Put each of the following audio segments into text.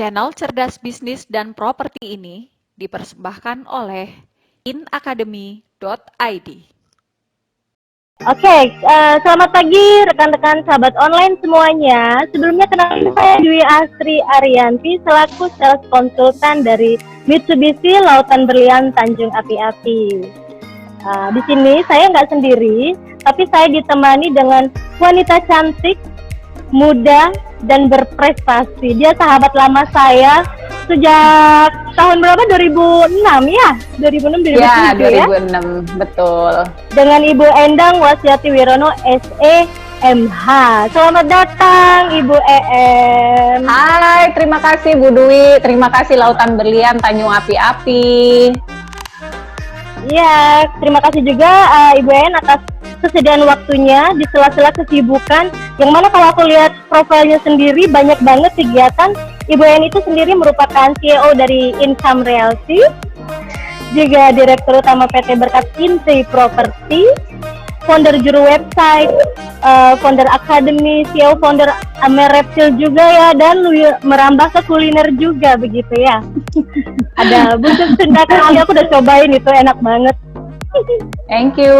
Channel Cerdas Bisnis dan Properti ini dipersembahkan oleh inacademy.id. Oke, selamat pagi rekan-rekan sahabat online semuanya. Sebelumnya kenalin saya Dwi Astri Arianti selaku sales konsultan dari Mitsubishi Lautan Berlian Tanjung Api-Api. Di sini saya nggak sendiri, tapi saya ditemani dengan wanita cantik, muda, dan berprestasi. Dia sahabat lama saya sejak tahun berapa? 2006 ya? 2006 2007 ya? 2006, betul. Dengan Ibu Endang Wasyati Wirono SE MH. Selamat datang Ibu EM. Hai, terima kasih Bu Dwi, terima kasih Lautan Berlian Tanjung Api-Api. Iya, terima kasih juga Ibu En atas kesediaan waktunya di sela-sela kesibukan, yang mana kalau aku lihat profilnya sendiri banyak banget kegiatan. Ibu En itu sendiri merupakan CEO dari Income Realty, juga Direktur Utama PT Berkat Inti Property, founder juru website, founder akademi, CEO founder Amer Reptil juga ya, dan merambah ke kuliner juga begitu ya. Ada buntut sunda kali, aku udah cobain, itu enak banget. Thank you.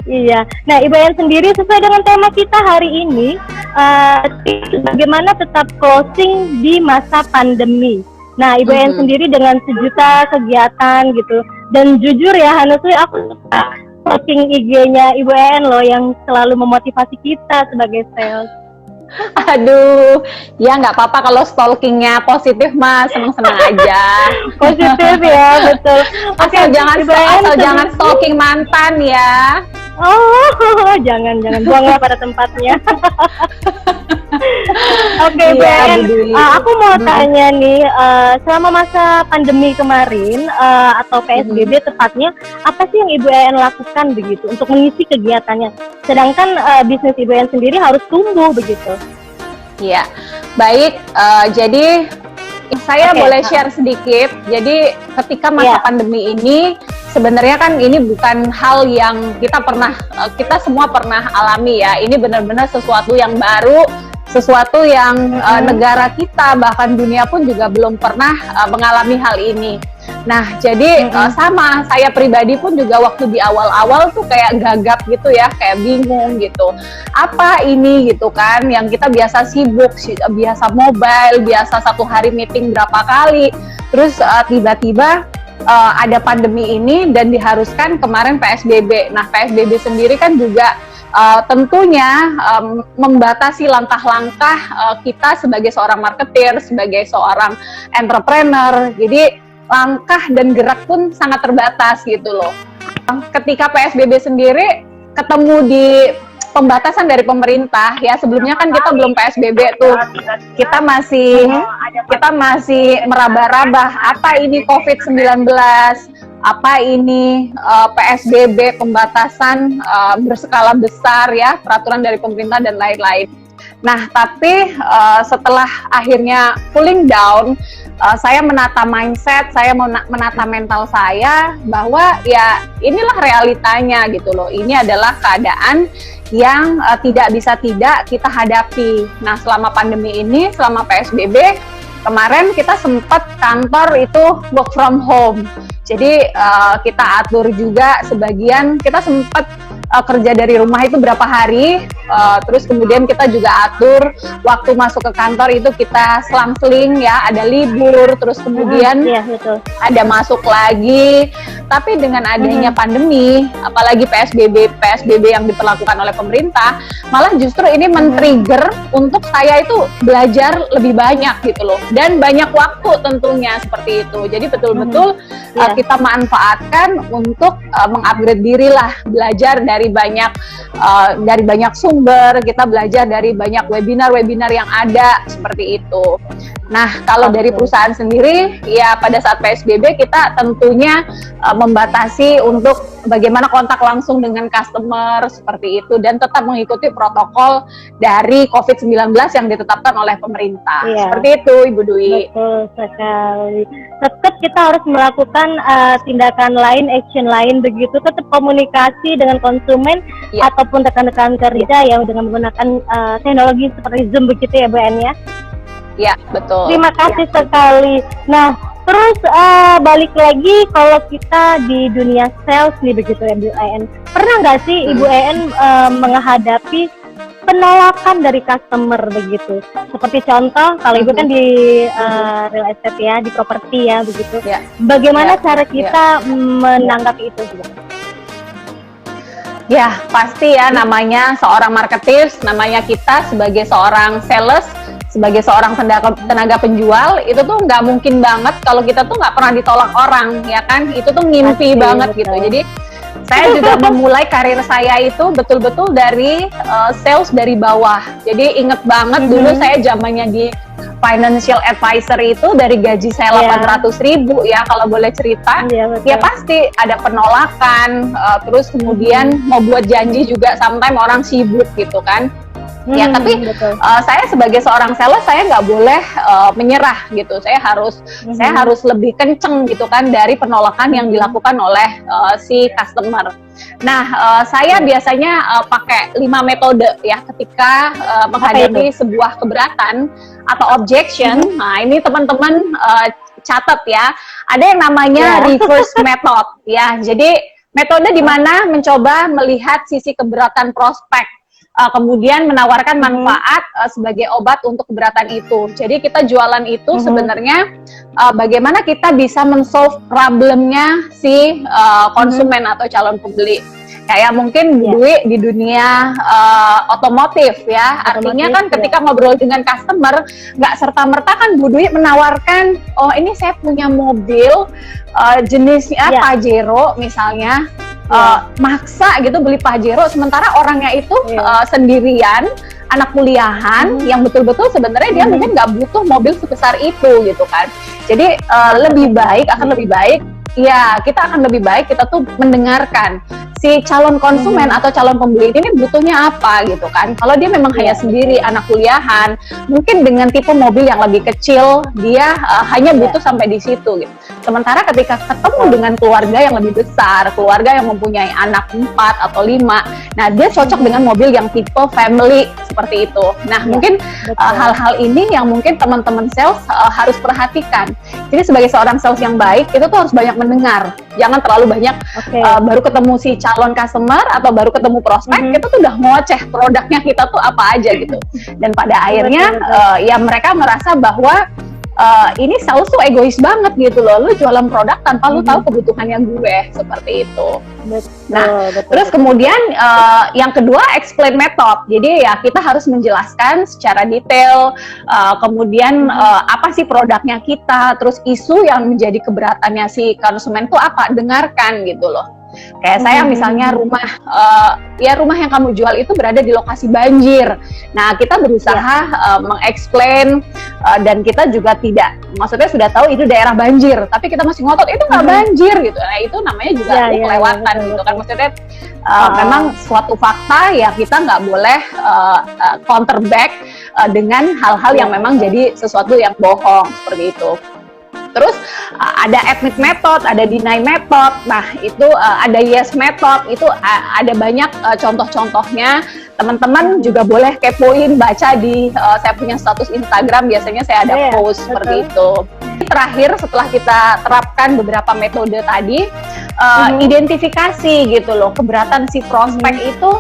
Iya, nah Ibu En sendiri sesuai dengan tema kita hari ini, bagaimana tetap closing di masa pandemi. Nah Ibu En sendiri dengan sejuta kegiatan gitu, dan jujur ya honestly aku suka posting IG-nya Ibu En loh, yang selalu memotivasi kita sebagai sales. Aduh, ya nggak apa-apa kalau stalkingnya positif mah, seneng-seneng aja. Positif ya, betul. Asal jangan stalking mantan ya. Oh, jangan buanglah pada tempatnya. Oke, ya, Ben, aku mau tanya nih, selama masa pandemi kemarin atau PSBB tepatnya, apa sih yang Ibu En lakukan begitu untuk mengisi kegiatannya? Sedangkan bisnis Ibu En sendiri harus tumbuh begitu. Iya, baik. Jadi saya boleh share sedikit. Jadi ketika masa pandemi ini, sebenarnya kan ini bukan hal yang kita semua pernah alami ya. Ini benar-benar sesuatu yang baru, sesuatu yang negara kita bahkan dunia pun juga belum pernah mengalami hal ini. Nah, jadi sama saya pribadi pun juga waktu di awal-awal tuh kayak gagap gitu ya, kayak bingung gitu. Apa ini gitu kan, yang kita biasa sibuk, biasa mobile, biasa satu hari meeting berapa kali, terus tiba-tiba ada pandemi ini dan diharuskan kemarin PSBB. Nah, PSBB sendiri kan juga tentunya membatasi langkah-langkah kita sebagai seorang marketer, sebagai seorang entrepreneur. Jadi langkah dan gerak pun sangat terbatas gitu loh. Ketika PSBB sendiri ketemu di pembatasan dari pemerintah ya, sebelumnya kan kita belum PSBB tuh, kita masih meraba-raba apa ini COVID-19, apa ini PSBB, pembatasan berskala besar ya, peraturan dari pemerintah dan lain-lain. Nah, tapi setelah akhirnya cooling down, saya menata mindset, saya menata mental saya bahwa ya inilah realitanya gitu loh. Ini adalah keadaan yang tidak bisa tidak kita hadapi. Nah, selama pandemi ini, selama PSBB, kemarin kita sempat kantor itu work from home. Jadi kita atur juga sebagian, kita sempat kerja dari rumah itu berapa hari, terus kemudian kita juga atur waktu masuk ke kantor itu kita selang-seling ya, ada libur, terus kemudian ada masuk lagi. Tapi dengan adanya pandemi, apalagi PSBB yang diperlakukan oleh pemerintah, malah justru ini men-trigger untuk saya itu belajar lebih banyak gitu loh, dan banyak waktu tentunya seperti itu. Jadi betul-betul kita manfaatkan untuk mengupgrade diri lah, belajar dari banyak sumber, kita belajar dari banyak webinar yang ada seperti itu. Nah, kalau dari perusahaan sendiri, ya pada saat PSBB kita tentunya membatasi untuk bagaimana kontak langsung dengan customer seperti itu, dan tetap mengikuti protokol dari COVID-19 yang ditetapkan oleh pemerintah. Seperti itu, Ibu Dwi. Betul sekali. Tetap kita harus melakukan tindakan lain, action lain begitu, tetap komunikasi dengan konsumen ataupun rekan-rekan kerja yang dengan menggunakan teknologi seperti Zoom begitu ya Bu En ya. Ya, betul. Terima kasih sekali. Nah, terus balik lagi kalau kita di dunia sales nih begitu ya, Bu En. Pernah nggak sih Ibu En menghadapi penolakan dari customer begitu? Seperti contoh, kalau Ibu kan di real estate ya, di properti ya begitu. Ya. Bagaimana Ya, cara kita menanggapi itu? Ya, pasti ya, namanya seorang marketeers, namanya kita sebagai seorang sales, sebagai seorang tenaga penjual, itu tuh nggak mungkin banget kalau kita tuh nggak pernah ditolak orang, ya kan? Itu tuh ngimpi Pasti, banget betul. gitu. Jadi saya juga memulai karir saya itu betul-betul dari sales dari bawah. Jadi inget banget dulu saya zamannya di financial advisor itu dari gaji saya 800.000 ya kalau boleh cerita. Ya pasti ada penolakan, terus kemudian mau buat janji juga sometimes orang sibuk gitu kan. Ya tapi saya sebagai seorang sales saya nggak boleh menyerah gitu. Saya harus lebih kenceng gitu kan dari penolakan yang dilakukan oleh si customer. Nah, saya biasanya pakai 5 metode ya ketika menghadapi sebuah keberatan atau objection. Nah, ini teman-teman catat ya. Ada yang namanya reverse method ya. Jadi metode di mana mencoba melihat sisi keberatan prospek. Kemudian menawarkan manfaat sebagai obat untuk keberatan itu. Jadi kita jualan itu sebenarnya bagaimana kita bisa men-solve problemnya si konsumen atau calon pembeli. Kayak mungkin Bu Dwi di dunia otomotif ya, artinya kan ketika ngobrol dengan customer, nggak serta-merta kan Bu Dwi menawarkan, oh ini saya punya mobil jenisnya Pajero misalnya, maksa gitu beli Pajero, sementara orangnya itu sendirian, anak kuliahan yang betul-betul sebenarnya dia mungkin nggak butuh mobil sebesar itu gitu kan. Jadi akan lebih baik ya kita akan lebih baik kita tuh mendengarkan si calon konsumen atau calon pembeli ini butuhnya apa gitu kan. Kalau dia memang hanya sendiri, anak kuliahan, mungkin dengan tipe mobil yang lebih kecil, dia hanya butuh sampai di situ gitu. Sementara ketika ketemu dengan keluarga yang lebih besar, keluarga yang mempunyai anak 4 atau 5, nah dia cocok dengan mobil yang tipe family seperti itu. Nah mungkin hal-hal ini yang mungkin teman-teman sales harus perhatikan. Jadi sebagai seorang sales yang baik, itu tuh harus banyak mendengar. Jangan terlalu banyak baru ketemu si calon customer atau baru ketemu prospek, kita tuh udah ngoceh produknya kita tuh apa aja gitu. Dan pada akhirnya ya mereka merasa bahwa ini sales tuh egois banget gitu loh. Lu jualan produk tanpa lu tahu kebutuhannya gue, seperti itu. Terus kemudian yang kedua explain method. Jadi ya kita harus menjelaskan secara detail kemudian apa sih produknya kita, terus isu yang menjadi keberatannya si konsumen tuh apa, dengarkan gitu loh. Kayak saya misalnya rumah yang kamu jual itu berada di lokasi banjir. Nah kita berusaha mengeksplain dan kita juga tidak, maksudnya sudah tahu itu daerah banjir, tapi kita masih ngotot itu nggak banjir gitu. Nah itu namanya juga kelewatan gitu kan. Maksudnya memang suatu fakta ya kita nggak boleh counter back dengan hal-hal yang memang jadi sesuatu yang bohong seperti itu. Terus ada admit method, ada deny method, nah itu ada yes method, itu ada banyak contoh-contohnya. Teman-teman juga boleh kepoin, baca di saya punya status Instagram, biasanya saya ada post seperti itu. Terakhir setelah kita terapkan beberapa metode tadi, identifikasi gitu loh, keberatan si prospek itu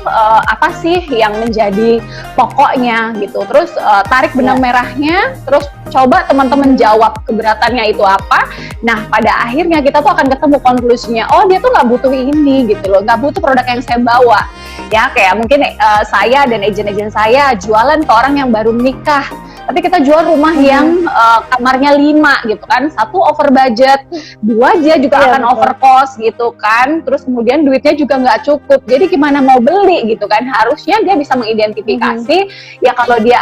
apa sih yang menjadi pokoknya gitu. Terus tarik benang merahnya, terus coba teman-teman jawab keberatannya itu apa. Nah pada akhirnya kita tuh akan ketemu konklusinya, oh dia tuh nggak butuh ini gitu loh, nggak butuh produk yang saya bawa. Ya kayak mungkin saya dan agen-agen saya jualan ke orang yang baru menikah, tapi kita jual rumah yang kamarnya 5 gitu kan, 1 over budget, 2 dia juga akan over cost gitu kan, terus kemudian duitnya juga nggak cukup, jadi gimana mau beli gitu kan. Harusnya dia bisa mengidentifikasi ya kalau dia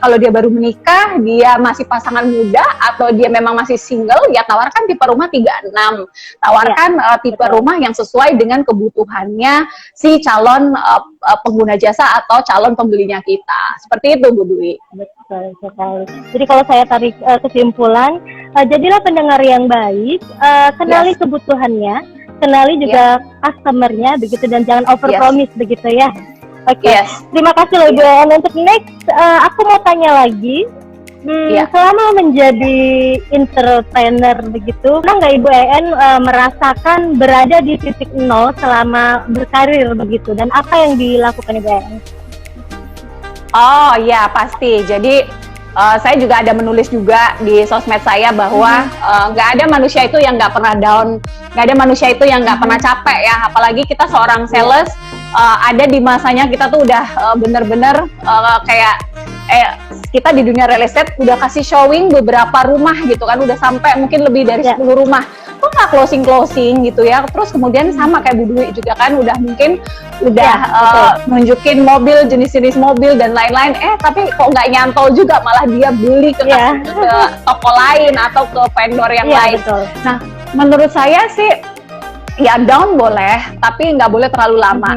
kalau dia baru menikah, dia masih pasangan muda atau dia memang masih single, ya tawarkan tipe rumah 36, tawarkan tipe rumah yang sesuai dengan kebutuhannya si calon pengguna jasa atau calon pembelinya kita. Seperti itu Bu Dwi. Betul sekali. Jadi kalau saya tarik kesimpulan, jadilah pendengar yang baik, kenali kebutuhannya, kenali juga customernya begitu, dan jangan over promise begitu ya. Oke. Terima kasih loh Ibu En. Untuk next, aku mau tanya lagi, Iya. Selama menjadi entrepreneur begitu, pernah nggak Ibu En merasakan berada di titik nol selama berkarir begitu? Dan apa yang dilakukan Ibu En? Oh iya pasti. Jadi saya juga ada menulis juga di sosmed saya bahwa nggak ada manusia itu yang nggak pernah down, nggak ada manusia itu yang nggak pernah capek ya. Apalagi kita seorang sales, ada di masanya kita tuh udah bener-bener kayak kita di dunia real estate udah kasih showing beberapa rumah gitu kan, udah sampai mungkin lebih dari 10 rumah. Kok nggak closing gitu ya. Terus kemudian sama kayak Bu Dwi juga kan udah mungkin udah nunjukin mobil, jenis-jenis mobil dan lain-lain, tapi kok nggak nyantol juga, malah dia beli ke toko lain atau ke vendor yang lain. Betul. Nah menurut saya sih ya down boleh, tapi nggak boleh terlalu lama.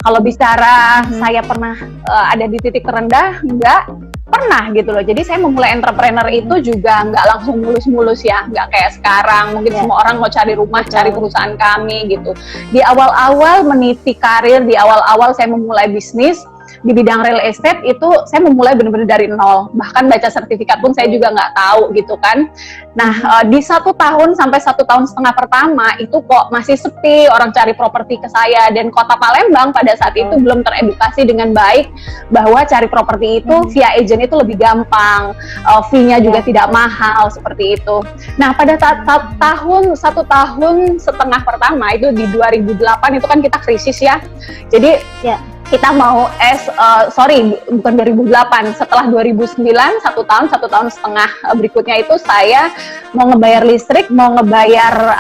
Kalau bicara saya pernah ada di titik terendah, nggak pernah gitu loh. Jadi saya memulai entrepreneur itu juga nggak langsung mulus-mulus ya, nggak kayak sekarang. Mungkin semua orang mau cari rumah, cari perusahaan kami gitu. Di awal-awal meniti karir, di awal-awal saya memulai bisnis di bidang real estate itu saya memulai benar-benar dari nol, bahkan baca sertifikat pun saya juga nggak tahu gitu kan. Nah di 1 tahun sampai 1,5 tahun pertama itu kok masih sepi orang cari properti ke saya, dan kota Palembang pada saat itu belum teredukasi dengan baik bahwa cari properti itu via agent itu lebih gampang, fee-nya juga tidak mahal seperti itu. Nah pada tahun 1,5 tahun pertama itu di 2008 itu kan kita krisis ya, jadi kita mau bukan 2008, setelah 2009 1 tahun 1,5 tahun berikutnya itu saya mau ngebayar listrik, mau ngebayar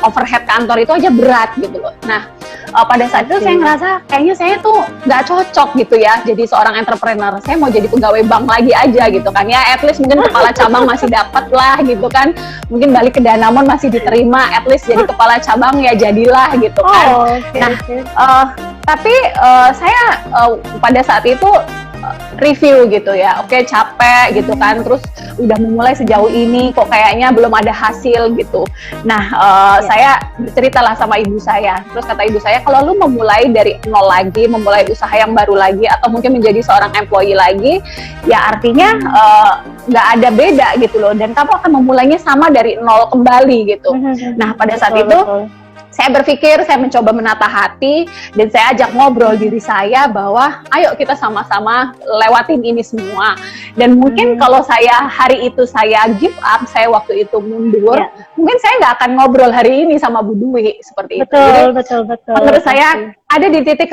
overhead kantor itu aja berat gitu loh. Nah pada saat itu saya ngerasa kayaknya saya tuh nggak cocok gitu ya jadi seorang entrepreneur. Saya mau jadi pegawai bank lagi aja gitu kan ya, at least mungkin kepala cabang masih dapat lah gitu kan, mungkin balik ke Danamon masih diterima, at least jadi kepala cabang ya jadilah gitu kan. Tapi saya pada saat itu review gitu ya, oke capek gitu kan, terus udah memulai sejauh ini kok kayaknya belum ada hasil gitu. Nah saya berceritalah sama ibu saya, terus kata ibu saya, kalau lu memulai dari nol lagi, memulai usaha yang baru lagi, atau mungkin menjadi seorang employee lagi, ya artinya nggak ada beda gitu loh, dan kamu akan memulainya sama dari nol kembali gitu. Nah pada saat itu saya berpikir, saya mencoba menata hati, dan saya ajak ngobrol diri saya bahwa ayo kita sama-sama lewatin ini semua. Dan mungkin kalau saya hari itu saya give up, saya waktu itu mundur, mungkin saya nggak akan ngobrol hari ini sama Bu Dwi seperti itu. Jadi, betul. Menurut saya ada di titik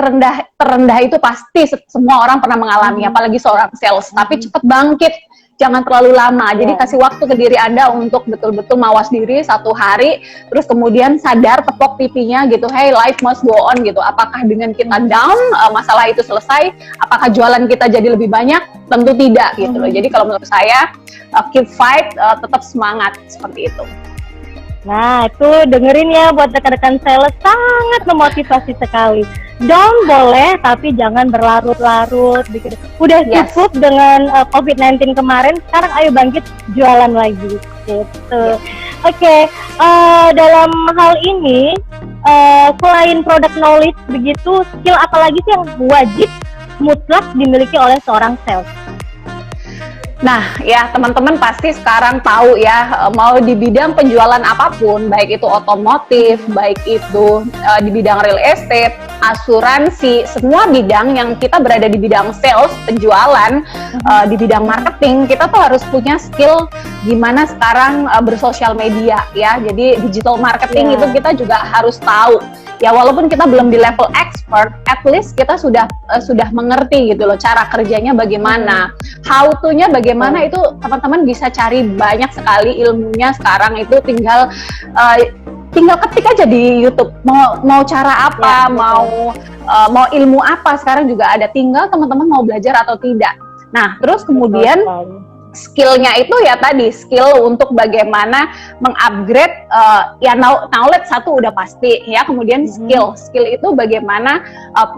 terendah itu pasti semua orang pernah mengalami, apalagi seorang sales. Tapi cepat bangkit. Jangan terlalu lama, jadi kasih waktu ke diri Anda untuk betul-betul mawas diri 1 hari, terus kemudian sadar, tepok pipinya gitu, hey life must go on gitu. Apakah dengan kita down, masalah itu selesai? Apakah jualan kita jadi lebih banyak? Tentu tidak gitu loh. Jadi kalau menurut saya, keep fight, tetap semangat, seperti itu. Nah itu dengerin ya buat rekan-rekan sales, sangat memotivasi sekali. Down boleh, tapi jangan berlarut-larut. Udah cukup dengan COVID-19 kemarin, sekarang ayo bangkit jualan lagi. Gitu. Oke, dalam hal ini, selain product knowledge begitu, skill apa lagi sih yang wajib mutlak dimiliki oleh seorang sales? Nah ya teman-teman pasti sekarang tahu ya, mau di bidang penjualan apapun, baik itu otomotif, baik itu di bidang real estate, asuransi, semua bidang yang kita berada di bidang sales, penjualan, di bidang marketing, kita tuh harus punya skill gimana sekarang bersosial media ya. Jadi digital marketing itu kita juga harus tahu. Ya walaupun kita belum di level expert, at least kita sudah mengerti gitu loh cara kerjanya bagaimana, how to-nya bagaimana, itu teman-teman bisa cari banyak sekali ilmunya sekarang. Itu tinggal ketik aja di YouTube mau cara apa, mau ilmu apa sekarang juga ada, tinggal teman-teman mau belajar atau tidak. Nah terus kemudian skill-nya itu ya tadi, skill untuk bagaimana mengupgrade ya knowledge satu udah pasti ya, kemudian skill itu bagaimana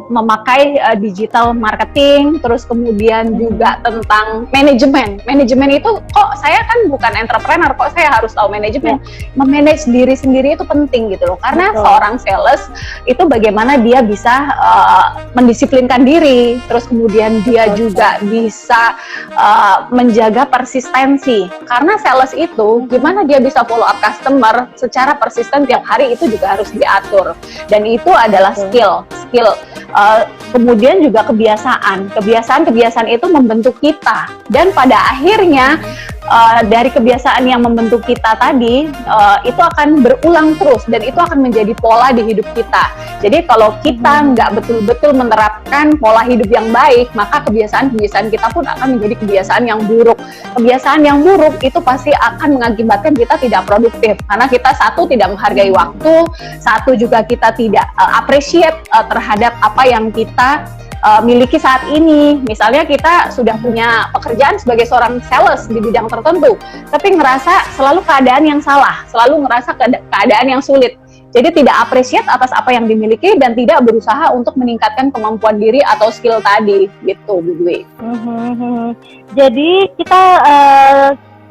memakai digital marketing, terus kemudian juga tentang manajemen itu, kok saya kan bukan entrepreneur, kok saya harus tahu manajemen. Memanage diri sendiri itu penting gitu loh, karena seorang sales itu bagaimana dia bisa mendisiplinkan diri, terus kemudian dia juga bisa menjaga adalah persistensi. Karena sales itu gimana dia bisa follow up customer secara persisten tiap hari, itu juga harus diatur. Dan itu adalah skill. Kemudian juga kebiasaan itu membentuk kita, dan pada akhirnya dari kebiasaan yang membentuk kita tadi itu akan berulang terus, dan itu akan menjadi pola di hidup kita. Jadi kalau kita nggak betul-betul menerapkan pola hidup yang baik, maka kebiasaan-kebiasaan kita pun akan menjadi kebiasaan yang buruk. Kebiasaan yang buruk itu pasti akan mengakibatkan kita tidak produktif, karena kita satu tidak menghargai waktu, satu juga kita tidak appreciate terhadap apa yang kita miliki saat ini. Misalnya kita sudah punya pekerjaan sebagai seorang sales di bidang tertentu, tapi ngerasa selalu keadaan yang salah, selalu ngerasa keadaan yang sulit. Jadi tidak appreciate atas apa yang dimiliki dan tidak berusaha untuk meningkatkan kemampuan diri atau skill tadi, gitu Bu Dwi. Jadi kita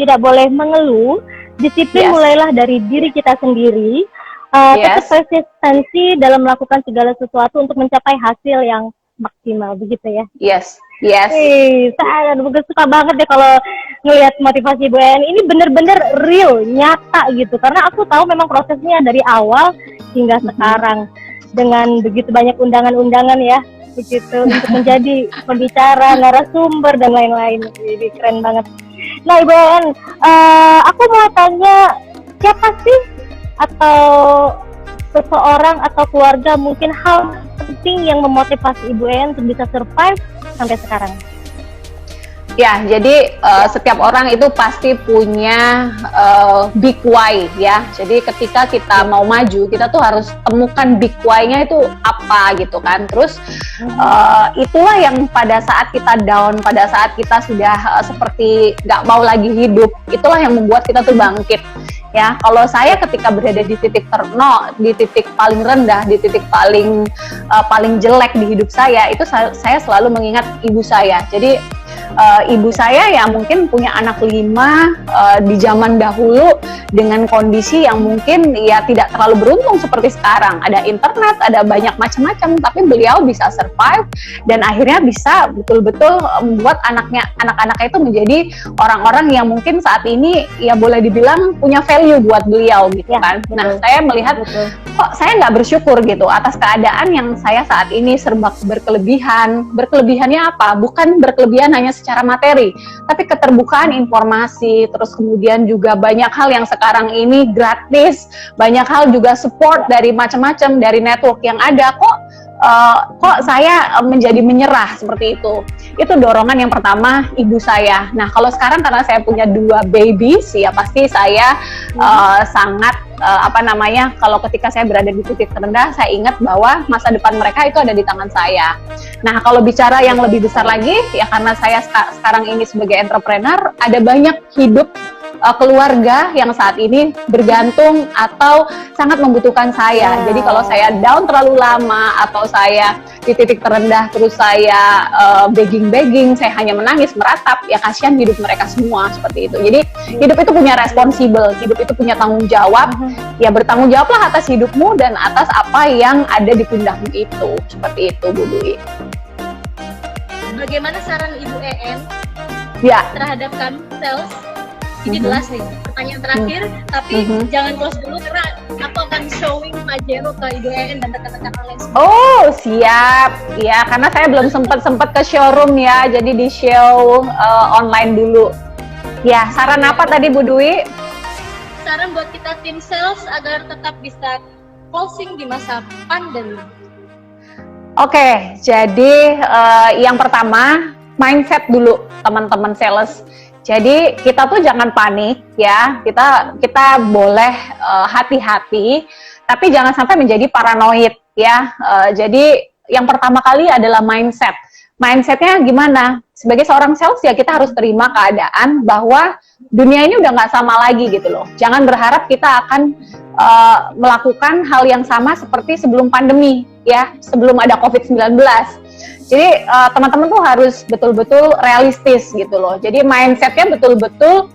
tidak boleh mengeluh, disiplin mulailah dari diri kita sendiri, tetap persistensi dalam melakukan segala sesuatu untuk mencapai hasil yang maksimal, begitu ya? Yes. Saya suka banget deh kalau ngelihat motivasi Bu En. Ini bener-bener real, nyata gitu. Karena aku tahu memang prosesnya dari awal hingga sekarang dengan begitu banyak undangan-undangan ya, begitu untuk menjadi pembicara, narasumber dan lain-lain. Jadi keren banget. Nah Ibu En, aku mau tanya, siapa sih atau seseorang atau keluarga mungkin hal penting yang memotivasi Ibu En untuk bisa survive sampai sekarang? Ya, jadi setiap orang itu pasti punya big why ya. Jadi ketika kita mau maju, kita tuh harus temukan big why-nya itu apa gitu kan. Terus itulah yang pada saat kita down, pada saat kita sudah seperti nggak mau lagi hidup, itulah yang membuat kita tuh bangkit. Ya, kalau saya ketika berada di titik di titik paling rendah, di titik paling jelek di hidup saya, itu saya selalu mengingat ibu saya. Jadi ibu saya ya mungkin punya anak 5 di zaman dahulu dengan kondisi yang mungkin ya tidak terlalu beruntung seperti sekarang. Ada internet, ada banyak macam-macam, tapi beliau bisa survive dan akhirnya bisa betul-betul membuat anak-anaknya itu menjadi orang-orang yang mungkin saat ini ya boleh dibilang punya value buat beliau gitu kan. Nah, saya melihat kok saya nggak bersyukur gitu atas keadaan yang saya saat ini serba berkelebihan. Berkelebihannya apa? Bukan berkelebihan hanya secara materi, tapi keterbukaan informasi, terus kemudian juga banyak hal yang sekarang ini gratis, banyak hal juga support dari macam-macam, dari network yang ada. Kok saya menjadi menyerah seperti itu. Itu dorongan yang pertama ibu saya. Nah, kalau sekarang karena saya punya 2 babies, ya pasti saya sangat kalau ketika saya berada di titik terendah, saya ingat bahwa masa depan mereka itu ada di tangan saya. Nah, kalau bicara yang lebih besar lagi, ya karena saya sekarang ini sebagai entrepreneur, ada banyak hidup keluarga yang saat ini bergantung atau sangat membutuhkan saya. Jadi kalau saya down terlalu lama atau saya di titik terendah terus saya begging, saya hanya menangis, meratap, ya kasihan hidup mereka semua seperti itu. Jadi hidup itu punya responsible, hidup itu punya tanggung jawab. Ya bertanggung jawablah atas hidupmu dan atas apa yang ada di pundakmu itu. Seperti itu Bu Dwi. Bagaimana saran Ibu En terhadap kami sales? Ini jelas nih, pertanyaan terakhir, tapi jangan close dulu karena aku akan showing Pajero ke Ibu En dan rekan-rekan online semua. Oh, siap. Ya, karena saya belum sempat ke showroom ya, jadi di show online dulu. Ya, saran apa tadi Bu Dwi? Saran buat kita tim sales agar tetap bisa closing di masa pandemi. Oke, jadi yang pertama, mindset dulu teman-teman sales. Jadi kita tuh jangan panik ya, kita boleh hati-hati, tapi jangan sampai menjadi paranoid ya. Jadi yang pertama kali adalah mindset. Mindsetnya gimana? Sebagai seorang sales ya kita harus terima keadaan bahwa dunia ini udah nggak sama lagi gitu loh. Jangan berharap kita akan melakukan hal yang sama seperti sebelum pandemi ya, sebelum ada COVID-19. Jadi teman-teman tuh harus betul-betul realistis gitu loh. Jadi mindsetnya betul-betul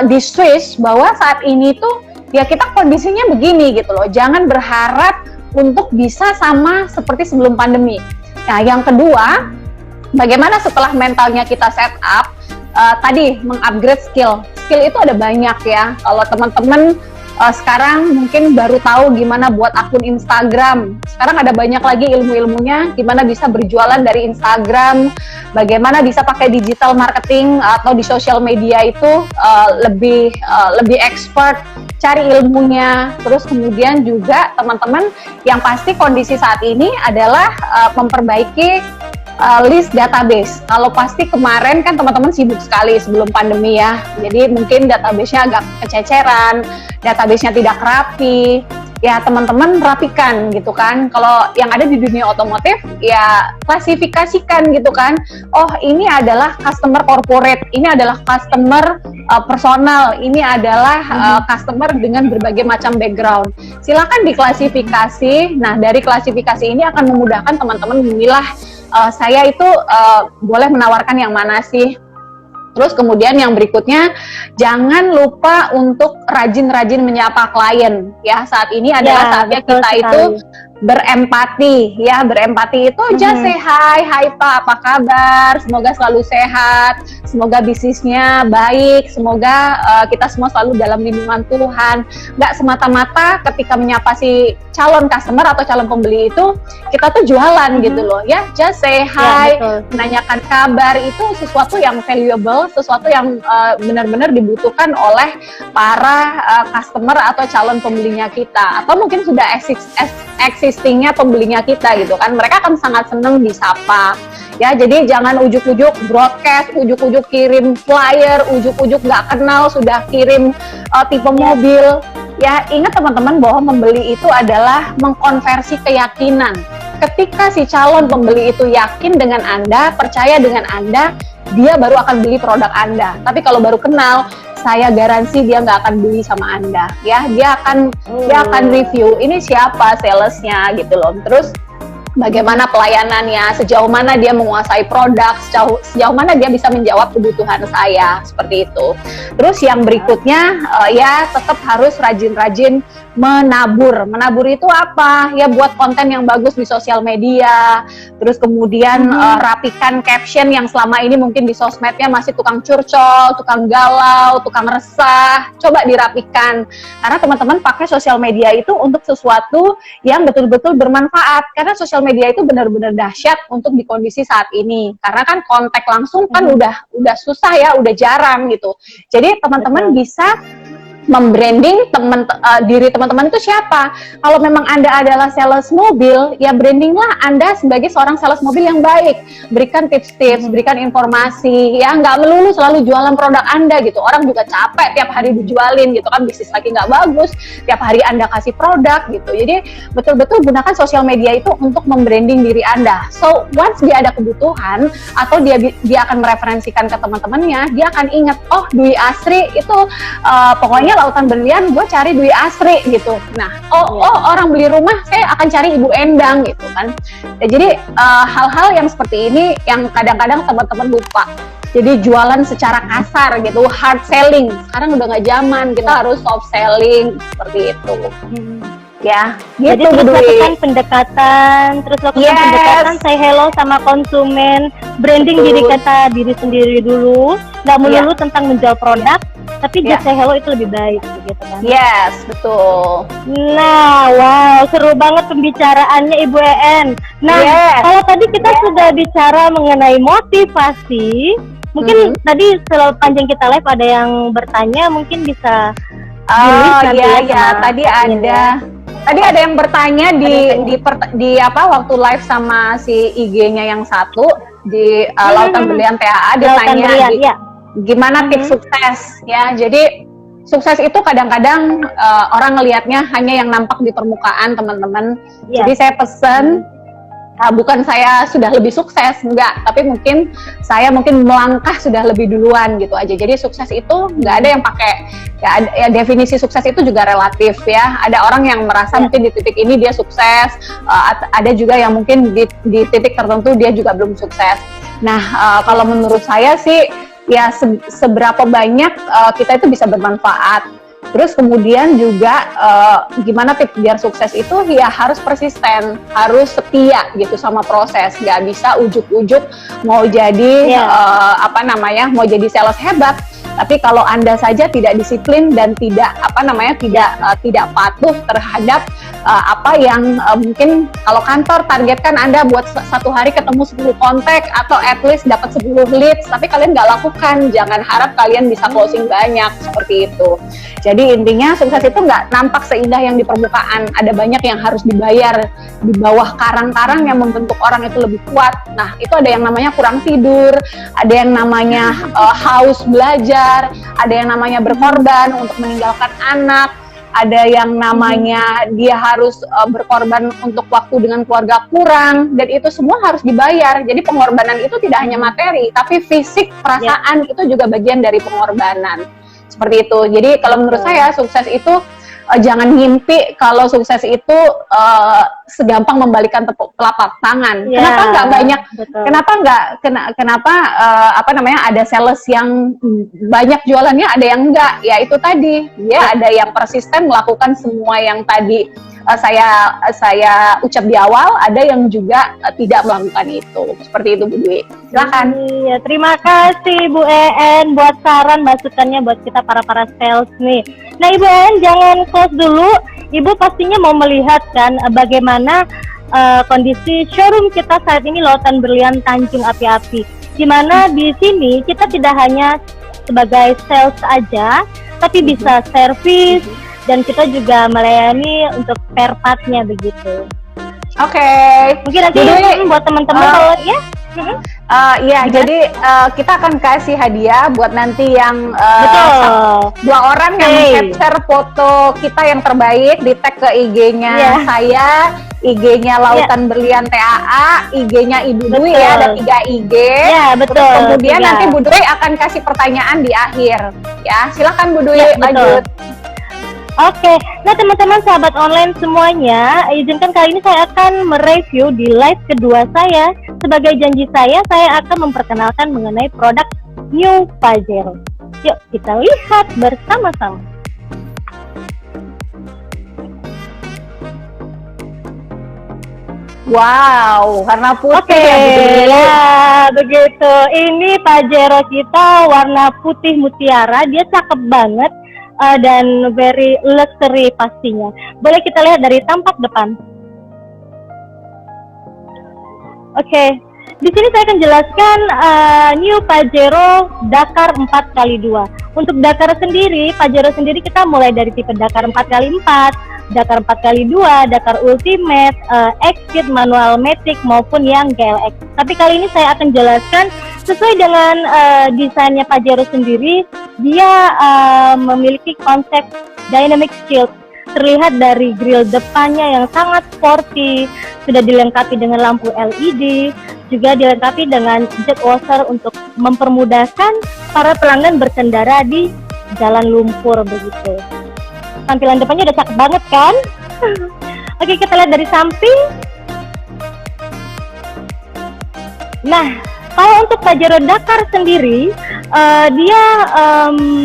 di-switch bahwa saat ini tuh ya kita kondisinya begini gitu loh. Jangan berharap untuk bisa sama seperti sebelum pandemi. Nah yang kedua, bagaimana setelah mentalnya kita set up, tadi mengupgrade skill. Skill itu ada banyak ya. Kalau teman-teman sekarang mungkin baru tahu gimana buat akun Instagram. Sekarang ada banyak lagi ilmu-ilmunya, gimana bisa berjualan dari Instagram, bagaimana bisa pakai digital marketing atau di sosial media itu lebih expert, cari ilmunya. Terus kemudian juga teman-teman yang pasti kondisi saat ini adalah memperbaiki list database. Kalau pasti kemarin kan teman-teman sibuk sekali sebelum pandemi ya. Jadi mungkin database-nya agak kececeran, database-nya tidak rapi. Ya teman-teman rapikan gitu kan. Kalau yang ada di dunia otomotif ya klasifikasikan gitu kan. Oh ini adalah customer corporate, ini adalah customer personal, ini adalah customer dengan berbagai macam background. Silakan diklasifikasi. Nah dari klasifikasi ini akan memudahkan teman-teman memilah saya itu boleh menawarkan yang mana sih. Terus kemudian yang berikutnya, jangan lupa untuk rajin-rajin menyapa klien. Ya, saat ini adalah saatnya kita itu berempati. Ya, berempati itu just say hi Pak, apa kabar? Semoga selalu sehat, semoga bisnisnya baik, semoga kita semua selalu dalam lindungan Tuhan. Nggak semata-mata ketika menyapa si calon customer atau calon pembeli itu, kita tuh jualan gitu loh. Ya, just say hi, menanyakan kabar, itu sesuatu yang valuable, sesuatu yang benar-benar dibutuhkan oleh para customer atau calon pembelinya kita, atau mungkin sudah existingnya pembelinya kita gitu kan, mereka akan sangat seneng disapa ya. Jadi jangan ujuk-ujuk broadcast, ujuk-ujuk kirim flyer, ujuk-ujuk nggak kenal sudah kirim tipe mobil ya. Ingat teman-teman bahwa membeli itu adalah mengkonversi keyakinan. Ketika si calon pembeli itu yakin dengan Anda, percaya dengan Anda, dia baru akan beli produk Anda. Tapi kalau baru kenal, saya garansi dia nggak akan beli sama Anda ya. Dia akan review ini siapa salesnya gitu loh. Terus bagaimana pelayanannya, sejauh mana dia menguasai produk, sejauh mana dia bisa menjawab kebutuhan saya, seperti itu. Terus yang berikutnya ya tetap harus rajin-rajin menabur. Menabur itu apa? Ya buat konten yang bagus di sosial media. Terus kemudian rapikan caption yang selama ini mungkin di sosmednya masih tukang curcol, tukang galau, tukang resah. Coba dirapikan. Karena teman-teman pakai sosial media itu untuk sesuatu yang betul-betul bermanfaat. Karena sosial media itu benar-benar dahsyat untuk di kondisi saat ini. Karena kan kontak langsung kan udah susah ya, udah jarang gitu. Jadi teman-teman bisa membranding diri teman-teman itu siapa. Kalau memang Anda adalah sales mobil, ya brandinglah Anda sebagai seorang sales mobil yang baik. Berikan tips-tips, berikan informasi, ya nggak melulu selalu jualan produk Anda gitu. Orang juga capek tiap hari dijualin gitu kan, bisnis lagi nggak bagus, tiap hari Anda kasih produk gitu. Jadi betul-betul gunakan sosial media itu untuk membranding diri Anda. So once dia ada kebutuhan atau dia akan mereferensikan ke teman-temannya, dia akan ingat, oh Dwi Asri itu pokoknya lautan berlian, gue cari Dwi Asri gitu. Nah, orang beli rumah, saya akan cari Ibu Endang gitu kan. Ya, jadi hal-hal yang seperti ini yang kadang-kadang teman-teman lupa. Jadi jualan secara kasar gitu, hard selling. Sekarang udah nggak zaman, kita harus soft selling seperti itu. Ya, jadi gitu, terus lakukan pendekatan, say hello sama konsumen, branding diri sendiri dulu, nggak melulu tentang menjual produk, tapi just say hello itu lebih baik gitu kan. Yes, betul. Nah, wow, seru banget pembicaraannya Ibu En. Nah, kalau tadi kita sudah bicara mengenai motivasi, mungkin tadi sepanjang kita live ada yang bertanya, mungkin bisa Tadi ada yang bertanya di waktu live sama si IG-nya yang satu di Lautan Berlian TAA, dia tanya gimana tips sukses ya. Jadi sukses itu kadang-kadang orang ngelihatnya hanya yang nampak di permukaan, teman-teman. Jadi saya pesen bukan saya sudah lebih sukses, enggak, tapi mungkin saya melangkah sudah lebih duluan gitu aja. Jadi sukses itu nggak ada yang pakai ya, definisi sukses itu juga relatif ya. Ada orang yang merasa mungkin di titik ini dia sukses, ada juga yang mungkin di titik tertentu dia juga belum sukses. Nah, kalau menurut saya sih ya seberapa banyak kita itu bisa bermanfaat. Terus kemudian juga gimana tips biar sukses itu ya harus persisten, harus setia gitu sama proses. Gak bisa ujuk-ujuk mau jadi mau jadi sales hebat. Tapi kalau Anda saja tidak disiplin dan tidak tidak patuh terhadap apa yang mungkin kalau kantor targetkan Anda buat satu hari ketemu 10 kontak atau at least dapat 10 leads, tapi kalian nggak lakukan, jangan harap kalian bisa closing banyak seperti itu. Jadi intinya sukses itu nggak nampak seindah yang di permukaan, ada banyak yang harus dibayar di bawah karang-karang yang membentuk orang itu lebih kuat. Nah itu ada yang namanya kurang tidur, ada yang namanya haus belajar, ada yang namanya berkorban untuk meninggalkan anak, ada yang namanya dia harus berkorban untuk waktu dengan keluarga kurang, dan itu semua harus dibayar. Jadi pengorbanan itu tidak hanya materi, tapi fisik, perasaan itu juga bagian dari pengorbanan. Seperti itu. Jadi kalau menurut saya sukses itu jangan ngimpi kalau sukses itu segampang membalikan telapak tangan. Kenapa nggak banyak? Betul. Kenapa ada sales yang banyak jualannya, ada yang enggak? Ya itu tadi, dia ada yang persisten melakukan semua yang tadi saya ucap di awal, ada yang juga tidak melakukan itu. Seperti itu Bu Dwi. Silakan. Iya, terima kasih Bu En buat saran masukannya buat kita para sales nih. Nah Ibu En jangan close dulu, Ibu pastinya mau melihat kan bagaimana kondisi showroom kita saat ini Lautan Berlian Tanjung Api-Api. Dimana di sini kita tidak hanya sebagai sales aja, tapi bisa service dan kita juga melayani untuk spare part-nya begitu. Oke. Mungkin nanti buat teman-teman kalau ya. Jadi kita akan kasih hadiah buat nanti yang 2 orang yang capture foto kita yang terbaik, di tag ke IG-nya saya, IG-nya Lautan Berlian TAA, IG-nya Ibu Dwi ya, ada 3 IG. Ya, betul. Terus kemudian nanti Bu Dwi akan kasih pertanyaan di akhir. Ya, silakan Bu Dwi lanjut. Oke, nah teman-teman sahabat online semuanya, izinkan kali ini saya akan mereview di live kedua saya. Sebagai janji saya akan memperkenalkan mengenai produk New Pajero. Yuk kita lihat bersama-sama. Wow, warna putih ya begitu. Ini Pajero kita warna putih mutiara, dia cakep banget. Dan very luxury pastinya. Boleh kita lihat dari tampak depan. Oke, di sini saya akan jelaskan New Pajero Dakar 4x2. Untuk Dakar sendiri, Pajero sendiri kita mulai dari tipe Dakar 4x4, Dakar 4x2, Dakar Ultimate, Exit, Manual Matic maupun yang GLX. Tapi kali ini saya akan jelaskan sesuai dengan desainnya Pajero sendiri. Dia memiliki konsep dynamic shield. Terlihat dari grill depannya yang sangat sporty, sudah dilengkapi dengan lampu LED, juga dilengkapi dengan jet washer untuk mempermudahkan para pelanggan berkendara di jalan lumpur begitu. Tampilan depannya udah cakep banget kan? Oke, kita lihat dari samping. Nah, kalau untuk Pajero Dakar sendiri, dia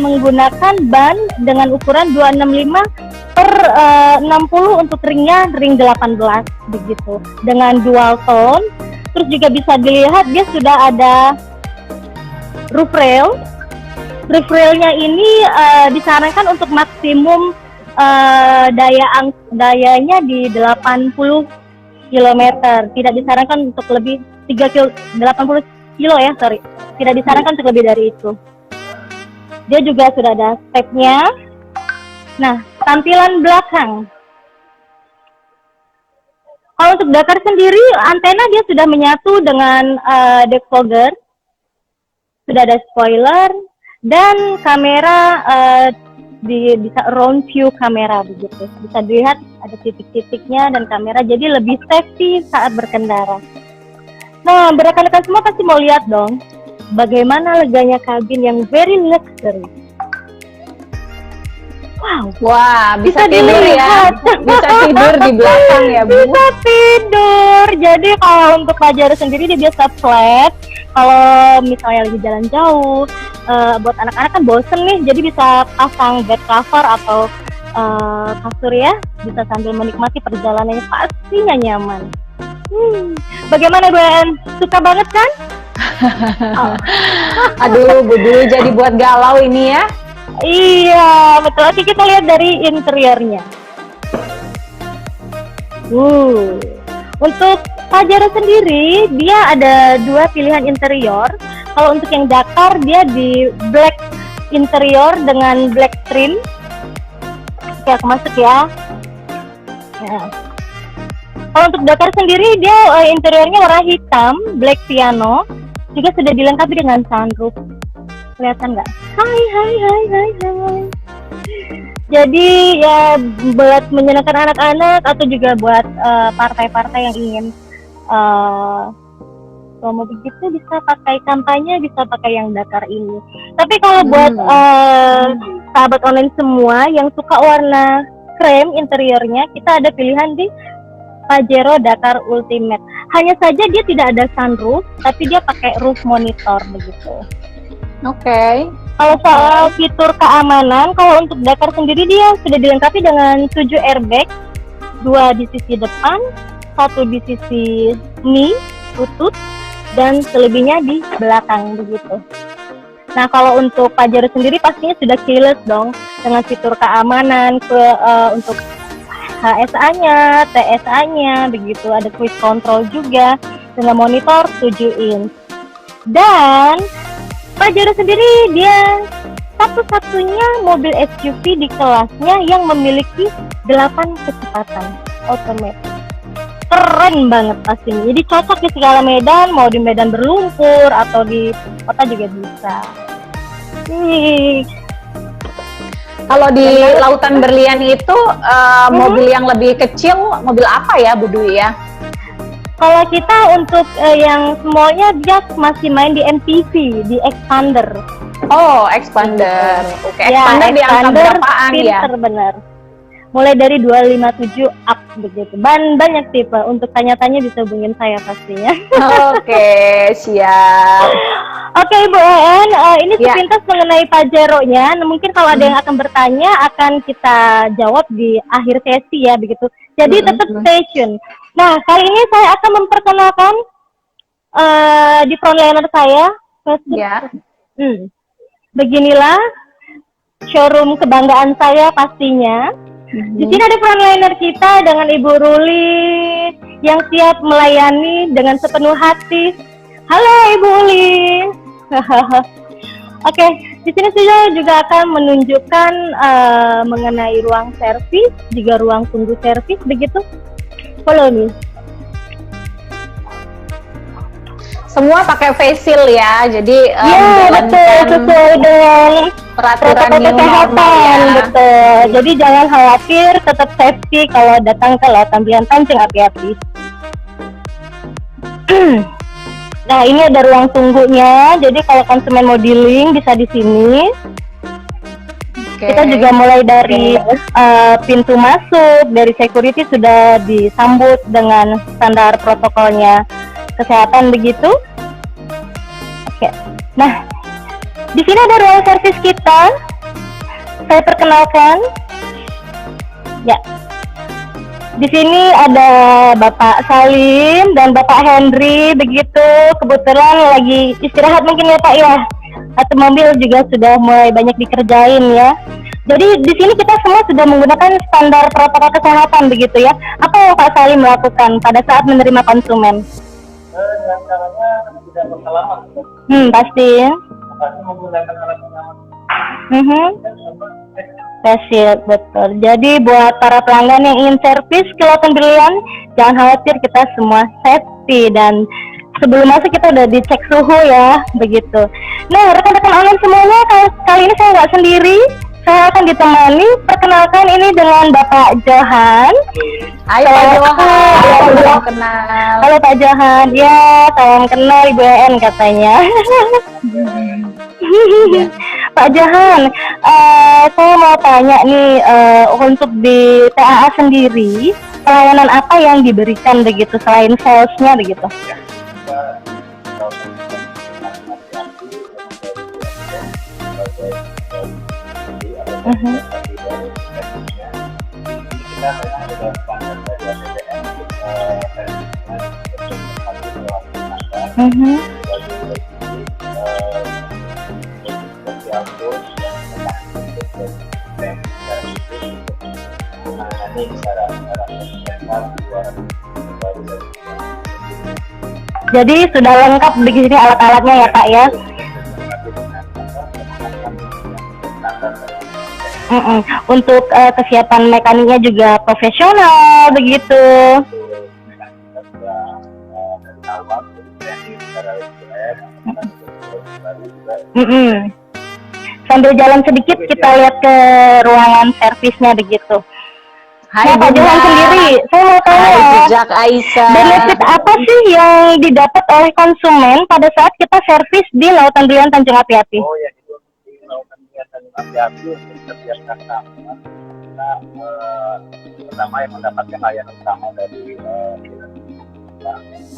menggunakan ban dengan ukuran 265/60 untuk ringnya ring 18 begitu, dengan dual tone. Terus juga bisa dilihat dia sudah ada roof rail. Roof railnya ini disarankan untuk maksimum dayanya di 80 km. Tidak disarankan untuk lebih 80 kilo ya, sorry. Tidak disarankan untuk lebih dari itu. Dia juga sudah ada speknya. Nah, tampilan belakang. Kalau untuk Dakar sendiri, antena dia sudah menyatu dengan defogger. Sudah ada spoiler dan kamera bisa round view kamera begitu. Bisa dilihat ada titik-titiknya dan kamera, jadi lebih safety saat berkendara. Nah, rekan-rekan semua pasti mau lihat dong bagaimana leganya kabin yang very luxury. Wow. Wah, bisa tidur ya. Bisa tidur di belakang ya, Bu. Bisa tidur. Jadi kalau untuk Pajero sendiri dia biasa flat. Kalau misalnya lagi jalan jauh, buat anak-anak kan bosen nih, jadi bisa pasang bed cover atau kasur ya, bisa sambil menikmati perjalanannya, pastinya nyaman. Bagaimana Ben? Suka banget kan? Oh. Aduh, Bu Dwi jadi buat galau ini ya. Iya, betul. Oke, kita lihat dari interiornya. Untuk Pajero sendiri, dia ada 2 pilihan interior. Kalau untuk yang Dakar, dia di black interior dengan black trim. Oke, aku masuk ya. Kalau untuk Dakar sendiri, dia interiornya warna hitam, black piano. Juga sudah dilengkapi dengan sunroof. Kelihatan nggak? Hai. Jadi ya buat menyenangkan anak-anak atau juga buat partai-partai yang ingin promo begitu, bisa pakai kampanye, bisa pakai yang Dakar ini. Tapi kalau buat sahabat online semua yang suka warna krem interiornya, kita ada pilihan di Pajero Dakar Ultimate. Hanya saja dia tidak ada sunroof, tapi dia pakai roof monitor begitu. Oke. Kalau soal fitur keamanan, kalau untuk Dakar sendiri dia sudah dilengkapi dengan 7 airbag, 2 di sisi depan, 1 di sisi knee, lutut, dan selebihnya di belakang begitu. Nah, kalau untuk Pajero sendiri pastinya sudah keyless dong, dengan fitur keamanan untuk HSA-nya, TSA-nya, begitu, ada cruise control juga dengan monitor 7 inch. Dan Pajero sendiri dia satu-satunya mobil SUV di kelasnya yang memiliki 8 kecepatan otomatis. Keren banget pastinya. Jadi cocok di segala medan, mau di medan berlumpur atau di kota juga bisa. Kalau di Lautan Berlian itu mobil yang lebih kecil, mobil apa ya Bu Dwi ya? Kalau kita untuk yang smallnya dia masih main di MPV, di Expander. Oh, Expander. Oke, Ya, Expander di angka Expander berapaan ya? pinter bener. Mulai dari 257 up begitu. Banyak tipe. Untuk tanya-tanya bisa hubungin saya pastinya. Oke, siap. Oke Ibu En, ini sepintas mengenai Pajero-nya. Nah, mungkin kalau ada yang akan bertanya akan kita jawab di akhir sesi ya begitu. Jadi tetap stay tune. Nah, kali ini saya akan memperkenalkan di frontliner saya. Ya. Beginilah showroom kebanggaan saya pastinya. Di sini ada frontliner kita dengan Ibu Ruli yang siap melayani dengan sepenuh hati. Halo Ibu Uli. Oke, di sini saya juga akan menunjukkan mengenai ruang servis, juga ruang tunggu servis begitu. Follow me. Semua pakai face shield ya, jadi betul, sesuai dengan peraturan new normal kesehatan, ya. betul. Jadi jangan khawatir, tetap safety kalau datang ke Lautan Berlian Pancing, hati-hati. Nah, ini ada ruang tunggunya. Jadi kalau konsumen mau dealing bisa di sini. Kita juga mulai dari pintu masuk, dari security sudah disambut dengan standar protokolnya kesehatan begitu. Oke. Nah, di sini ada ruang servis kita. Saya perkenalkan. Ya. Di sini ada Bapak Salim dan Bapak Henry begitu. Kebetulan lagi istirahat mungkin ya Pak ya. Satu mobil juga sudah mulai banyak dikerjain ya. Jadi di sini kita semua sudah menggunakan standar protokol kesehatan begitu ya. Apa yang Pak Salim lakukan pada saat menerima konsumen? Dengan caranya tidak bersalaman. Pasti. Pasti menggunakan alat pengaman. Facial, betul. Jadi buat para pelanggan yang ingin servis ke Lautan Berlian, jangan khawatir, kita semua safety dan sebelum masuk kita udah dicek suhu ya, begitu. Nah, rekan-rekan online semuanya, kali ini saya nggak sendiri, saya akan ditemani. Perkenalkan ini dengan Bapak Johan. Hai Pak Johan, salam kenal. Halo Pak Johan, ya salam kenal Ibu En katanya. Pak Johan, saya mau tanya nih, untuk di TAA sendiri, pelayanan apa yang diberikan begitu selain salesnya begitu? tapi dari teknisnya ini kita memang sudah standar dari APBN untuk servisnya untuk sebagai sosial tools yang memang untuk sistem servis untuk menangani secara kesehatan luar baru dari Jadi sudah lengkap di sini alat-alatnya ya Pak ya. Untuk kesiapan mekaniknya juga profesional begitu. Sambil jalan sedikit kita lihat ke ruangan servisnya begitu. Hai Nah, Pak Johan sendiri, saya mau tanya, Jejak Aisyah. benefit apa sih yang didapat oleh konsumen pada saat kita servis di Lautan Belian Tanjung Api-Api? Oh ya, itu di Lautan Belian Tanjung Api-Api untuk setiap customer kita pertama yang mendapatkan layanan utama dari kita.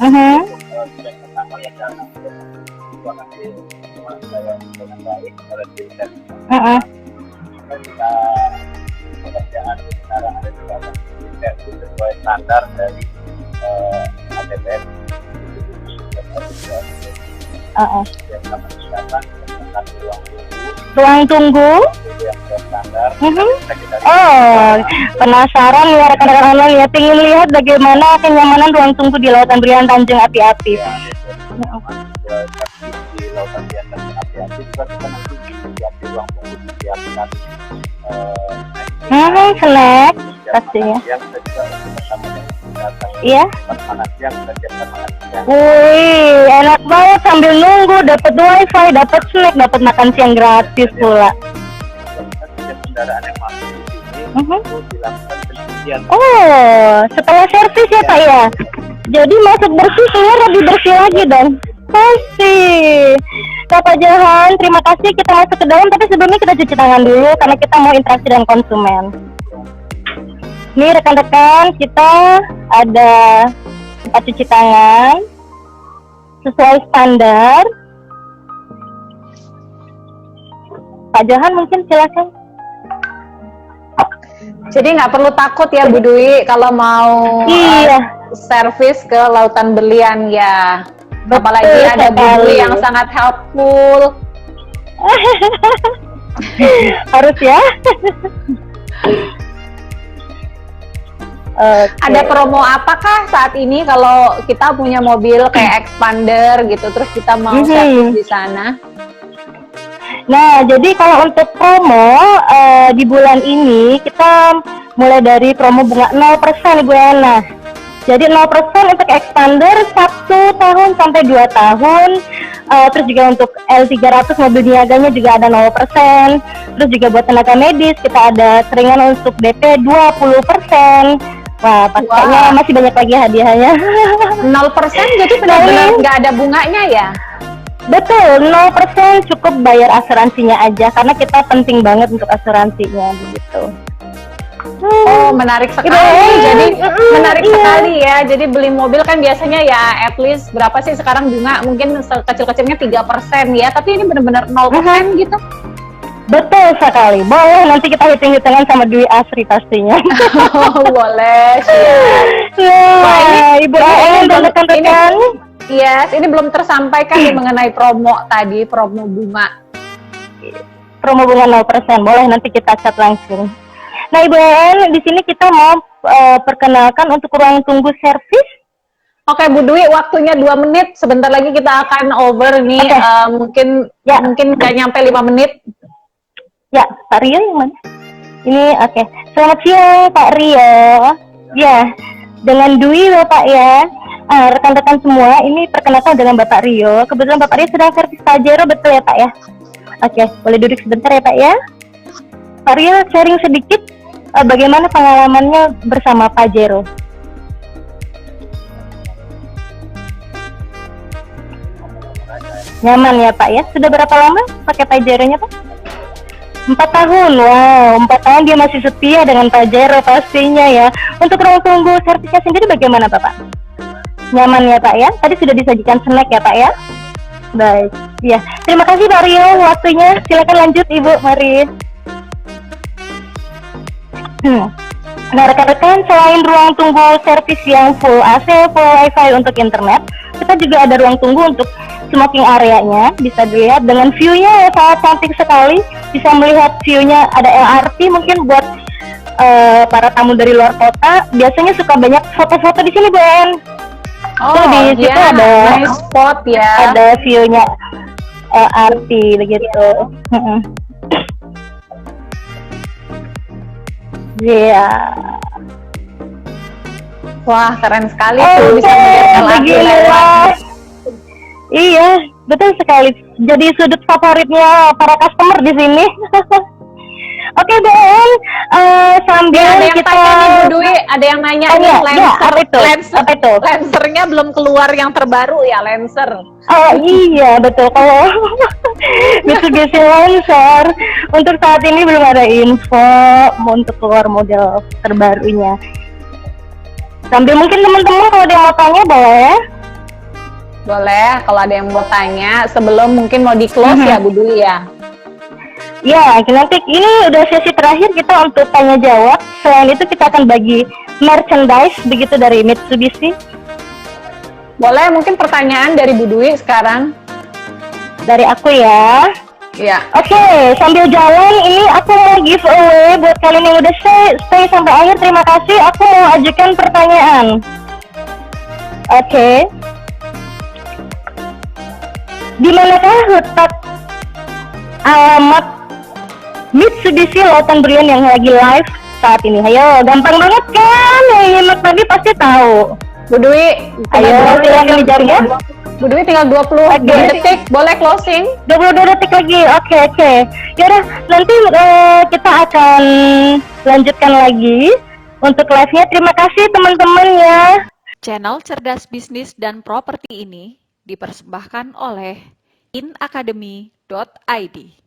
Yang pertama yang datang ruangan di rumah saya dengan baik oleh tim servis. Kita pekerjaan kendaraan dan juga servis sesuai standar dari APBN. Yang kami siapkan tentang Ruang tunggu. yang standar. Oh, penasaran ya rekan-rekan online ya, ingin lihat bagaimana kenyamanan ruang tunggu di Lautan Belian Tanjung Api-Api. Di Lautan Belian Tanjung Api-Api juga kita nanti di ruang tunggu disiapkan Snack pastinya. yang juga bersama dengan Iya. makan siang dan siapkan makan siang. Wih, enak banget sambil nunggu dapat wifi, dapat snack, dapat makan siang gratis pula. Setiap kendaraan yang masuk di sini itu dilakukan pencucian. Oh, setelah servis ya Pak ya. Jadi masuk bersih, keluar lebih bersih lagi dong. Pasti. Pak Johan, terima kasih. Kita masuk ke dalam, tapi sebelumnya kita cuci tangan dulu karena kita mau interaksi dengan konsumen. Nih rekan-rekan, kita ada tempat cuci tangan sesuai standar. Pak Johan mungkin silakan. Jadi nggak perlu takut ya Bu Dwi kalau mau servis ke Lautan Belian ya. Apalagi ada Bu Dwi yang sangat helpful. Harus ya. Ada promo apakah saat ini kalau kita punya mobil kayak expander gitu, terus kita mau servis di sana? Nah, jadi kalau untuk promo di bulan ini kita mulai dari promo bunga 0% Ibu Yana. Jadi 0% untuk expander 1 tahun sampai 2 tahun. Terus juga untuk L300 mobil niaganya juga ada 0%. Terus juga buat tenaga medis kita ada seringan untuk DP 20%. Wah, pastinya masih banyak lagi hadiahnya. 0% jadi benar-benar nggak ada bunganya ya? Betul, 0% cukup bayar asuransinya aja karena kita penting banget untuk asuransinya begitu. Oh, menarik sekali. Jadi menarik sekali ya. Jadi beli mobil kan biasanya ya at least berapa sih sekarang bunga? Mungkin kecil-kecilnya 3% ya, tapi ini benar-benar 0% gitu. Betul sekali. Boleh nanti kita hitung-hitungan sama Dwi Asri pastinya. Oh, boleh. Wah, ini Ibu AN dan rekan-rekan. Yes, ini belum tersampaikan nih mengenai promo tadi, promo bunga. Promo bunga 0%. Boleh nanti kita chat langsung. Nah, Ibu AN, di sini kita mau perkenalkan untuk ruang tunggu servis. Oke, Bu Dwi, waktunya 2 menit. Sebentar lagi kita akan over nih. Mungkin nggak nyampe 5 menit. Ya, Pak Rio yang mana? Ini oke. Selamat siang Pak Rio. Ya, dengan Dwi Bapak ya. Rekan-rekan semua, ini perkenalkan dengan Bapak Rio. Kebetulan Bapak Rio sedang servis Pajero, betul ya Pak ya? Oke, boleh duduk sebentar ya Pak ya. Pak Rio sharing sedikit bagaimana pengalamannya bersama Pajero. Nyaman ya Pak ya? Sudah berapa lama pakai Pajero-nya Pak? 4 tahun, wow, 4 tahun dia masih setia dengan Pajero pastinya ya. Untuk ruang tunggu servisnya sendiri bagaimana Bapak? Nyaman ya Pak ya? Tadi sudah disajikan snack ya Pak ya? Baik, ya. Terima kasih Pak Rio waktunya. Silakan lanjut Ibu, mari. Nah, rekan-rekan, selain ruang tunggu servis yang full AC, full wifi untuk internet, kita juga ada ruang tunggu untuk smoking areanya. Bisa dilihat dengan view-nya yang sangat cantik sekali. Bisa melihat view-nya, ada LRT mungkin buat para tamu dari luar kota. Biasanya suka banyak foto-foto di sini, Ben. Oh, Tuh, di situ iya, ada nice spot ya. ada view-nya LRT begitu. Iya. Wah, keren sekali tuh bisa melihat LRT begini lewat. lah. Iya, betul sekali. Jadi sudut favoritnya para customer di sini. Oke, Ben. Sambil Ada yang kita tanya nih Bu Dwi, ada yang nanya nih ya, Lancer, apa itu? Apa itu? Lancernya belum keluar yang terbaru ya, Lancer. Oh iya, betul. Kalau Mitsubishi Lancer untuk saat ini belum ada info untuk keluar model terbarunya. Sambil mungkin teman-teman kalau ada yang mau tanya boleh. Boleh, kalau ada yang mau tanya sebelum mungkin mau di-close ya Bu Dwi ya. Ya, nanti ini udah sesi terakhir kita untuk tanya jawab. Selain itu kita akan bagi merchandise begitu dari Mitsubishi. Boleh mungkin pertanyaan dari Bu Dwi sekarang. Dari aku ya. Iya. Oke, sambil jalan ini aku mau giveaway buat kalian yang udah stay sampai akhir. Terima kasih. Aku mau ajukan pertanyaan. Oke. Di manakah letak alamat Mitsubishi Lautan Brion yang lagi live saat ini? Ayo, gampang banget kan? Yang nyimak tadi pasti tahu. Bu Dwi, Ayo, silakan dijawab ya. Bu Dwi tinggal 20 detik, boleh closing? 22 detik lagi. Oke. Yaudah, nanti kita akan lanjutkan lagi untuk live-nya. Terima kasih teman-teman ya. Channel Cerdas Bisnis dan Properti ini dipersembahkan oleh inacademy.id.